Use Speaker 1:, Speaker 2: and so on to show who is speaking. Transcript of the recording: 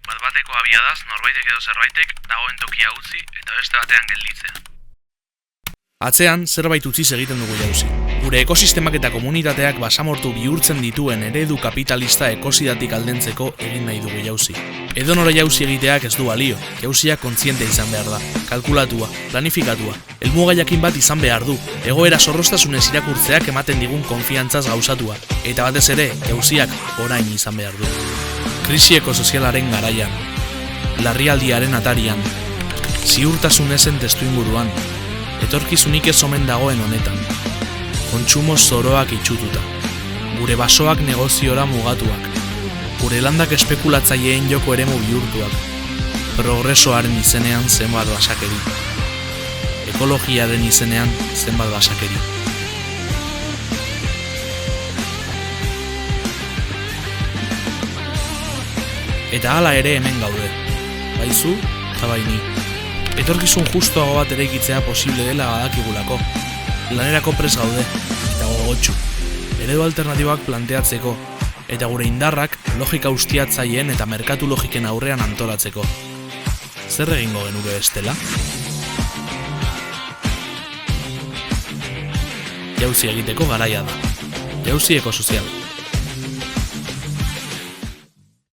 Speaker 1: Bat-bateko abiadaz norbaitek edo zerbaitek dagoen tokia utzi eta beste batean gelditzea.
Speaker 2: Atzean zerbait utziz egiten dugu jauzi. Gure ekosistemak eta komunitateak basamortu bihurtzen dituen eredu kapitalista ekosidatik aldentzeko egin nahi dugu jauzi. Edonora jauzi egiteak ez du balio, jauzia kontziente izan behar da, kalkulatua, planifikatua, helmuga jakin bat izan behar du, egoera zorroztasunez irakurtzeak ematen digun konfiantzaz gauzatua, eta batez ere, jauziak orain izan behar du. Krisi ekosozialaren garaian, larrialdiaren atarian, ziurtasun esen testuinguruan, etorkizunik ez omen dagoen honetan, kontsumo zoroak itxututa, gure basoak negoziora mugatuak, gure landak espekulatzaileen joko eremu bihurtuak, progresoaren izenean zenbat basakeri, ekologiaren izenean zenbat basakeri. Eta hala ere hemen gaude, bai zu eta bai ni. Etorkizun justuago bat eraikitzea posible dela badakigulako. Lanerako prest gaude, eta gogotsu. Eredu alternatibak planteatzeko, eta gure indarrak logika ustiatzaileen eta merkatu logiken aurrean antolatzeko. Zer egingo genuke bestela? Jauzi egiteko garaia da. Jauzi ekosozial.